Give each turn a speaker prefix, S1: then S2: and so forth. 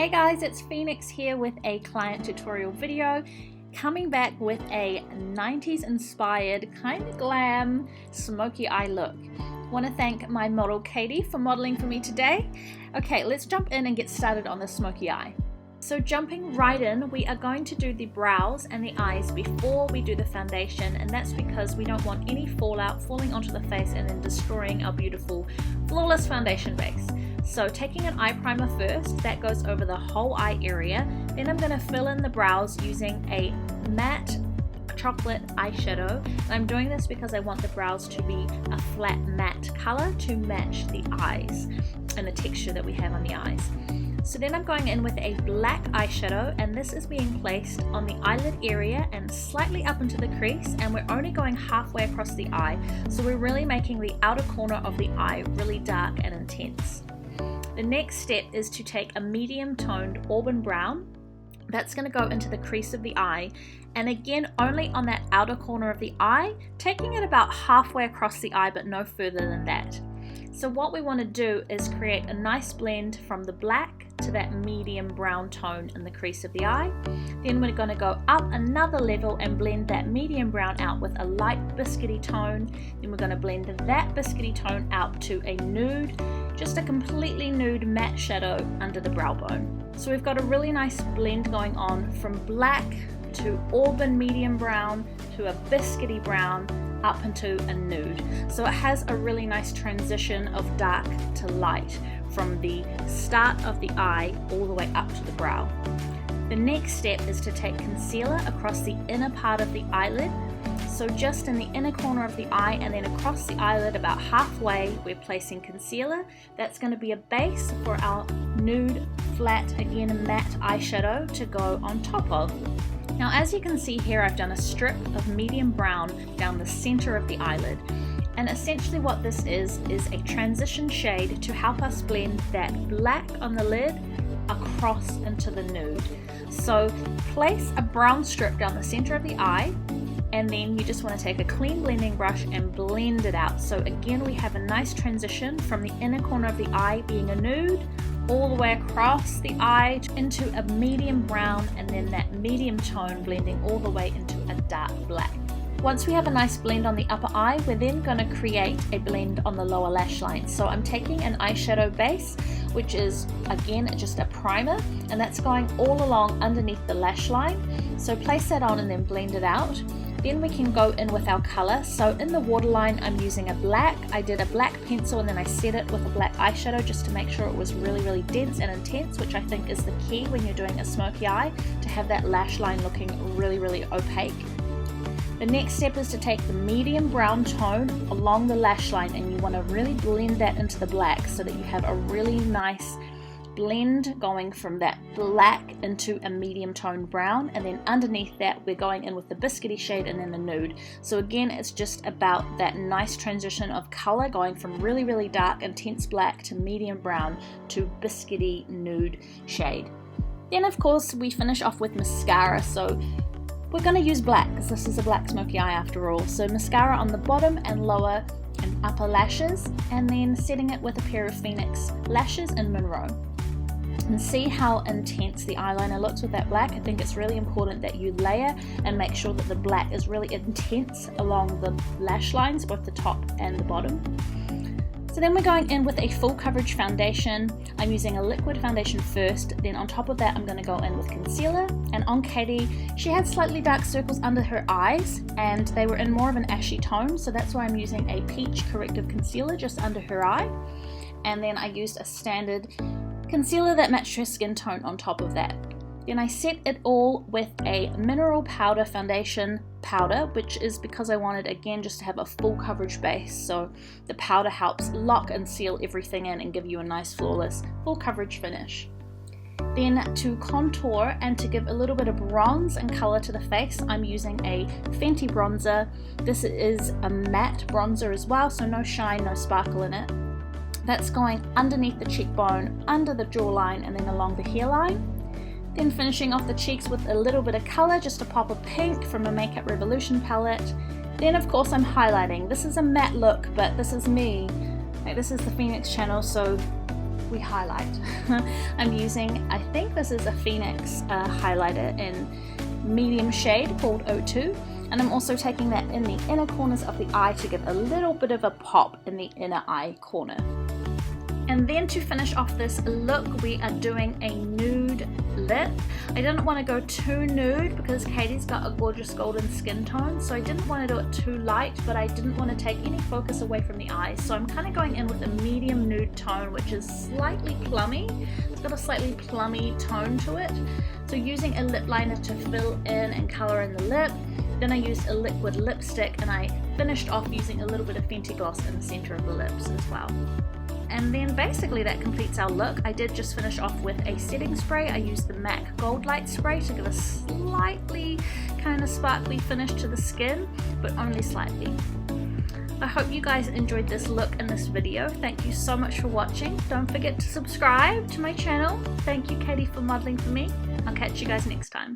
S1: Hey guys, it's Phoenix here with a client tutorial video, coming back with a 90s inspired kind of glam smoky eye look. I want to thank my model Katie for modeling for me today. Okay, let's jump in and get started on the smoky eye. So jumping right in, we are going to do the brows and the eyes before we do the foundation, and that's because we don't want any fallout falling onto the face and then destroying our beautiful flawless foundation base. So taking an eye primer first, that goes over the whole eye area. Then I'm going to fill in the brows using a matte chocolate eyeshadow. And I'm doing this because I want the brows to be a flat matte color to match the eyes and the texture that we have on the eyes. So then I'm going in with a black eyeshadow, and this is being placed on the eyelid area and slightly up into the crease, and we're only going halfway across the eye. So we're really making the outer corner of the eye really dark and intense. The next step is to take a medium toned auburn brown. That's going to go into the crease of the eye, and again only on that outer corner of the eye, taking it about halfway across the eye but no further than that. So what we want to do is create a nice blend from the black to that medium brown tone in the crease of the eye. Then we're going to go up another level and blend that medium brown out with a light biscuity tone. Then we're going to blend that biscuity tone out to a nude, just a completely nude matte shadow under the brow bone. So we've got a really nice blend going on from black to auburn medium brown to a biscuity brown up into a nude. So it has a really nice transition of dark to light from the start of the eye all the way up to the brow. The next step is to take concealer across the inner part of the eyelid. So just in the inner corner of the eye and then across the eyelid about halfway, we're placing concealer. That's going to be a base for our nude, flat, again matte eyeshadow to go on top of. Now as you can see here, I've done a strip of medium brown down the center of the eyelid. And essentially what this is a transition shade to help us blend that black on the lid across into the nude. So place a brown strip down the center of the eye, and then you just want to take a clean blending brush and blend it out. So again, we have a nice transition from the inner corner of the eye being a nude all the way across the eye into a medium brown, and then that medium tone blending all the way into a dark black. Once we have a nice blend on the upper eye, we're then going to create a blend on the lower lash line. So I'm taking an eyeshadow base, which is again just a primer, and that's going all along underneath the lash line. So place that on and then blend it out. Then we can go in with our color. So in the waterline, I'm using a black. I did a black pencil and then I set it with a black eyeshadow just to make sure it was really dense and intense, which I think is the key when you're doing a smoky eye, to have that lash line looking really opaque. The next step is to take the medium brown tone along the lash line, and you want to really blend that into the black so that you have a really nice blend going from that black into a medium tone brown, and then underneath that we're going in with the biscuity shade and then the nude. So again, it's just about that nice transition of color going from really dark intense black to medium brown to biscuity nude shade. Then of course we finish off with mascara. So we're going to use black because this is a black smoky eye after all. So mascara on the bottom and lower and upper lashes, and then setting it with a pair of Phoenix lashes in Monroe. And see how intense the eyeliner looks with that black. I think it's really important that you layer and make sure that the black is really intense along the lash lines, both the top and the bottom. So then we're going in with a full coverage foundation. I'm using a liquid foundation first, then on top of that I'm going to go in with concealer. And on Katie, she had slightly dark circles under her eyes and they were in more of an ashy tone, so that's why I'm using a peach corrective concealer just under her eye. And then I used a standard concealer that matched her skin tone on top of that. Then I set it all with a mineral powder foundation powder, which is because I wanted again just to have a full coverage base, so the powder helps lock and seal everything in and give you a nice flawless full coverage finish. Then to contour and to give a little bit of bronze and color to the face, I'm using a Fenty bronzer. This is a matte bronzer as well, so no shine, no sparkle in it. That's going underneath the cheekbone, under the jawline, and then along the hairline. Then finishing off the cheeks with a little bit of color, just a pop of pink from a Makeup Revolution palette. Then of course I'm highlighting. This is a matte look, but this is me. Like, this is the Phoenix channel, so we highlight. I'm using, I think this is a Phoenix highlighter in medium shade called O2, and I'm also taking that in the inner corners of the eye to give a little bit of a pop in the inner eye corner. And then to finish off this look, we are doing a nude lip. I didn't want to go too nude because Katie's got a gorgeous golden skin tone, so I didn't want to do it too light, but I didn't want to take any focus away from the eyes. So I'm kind of going in with a medium nude tone, which is slightly plummy. It's got a slightly plummy tone to it. So using a lip liner to fill in and color in the lip. Then I used a liquid lipstick, and I finished off using a little bit of Fenty Gloss in the center of the lips as well. And then basically that completes our look. I did just finish off with a setting spray. I used the MAC Gold Light Spray to give a slightly kind of sparkly finish to the skin, but only slightly. I hope you guys enjoyed this look in this video. Thank you so much for watching. Don't forget to subscribe to my channel. Thank you, Katie, for modeling for me. I'll catch you guys next time.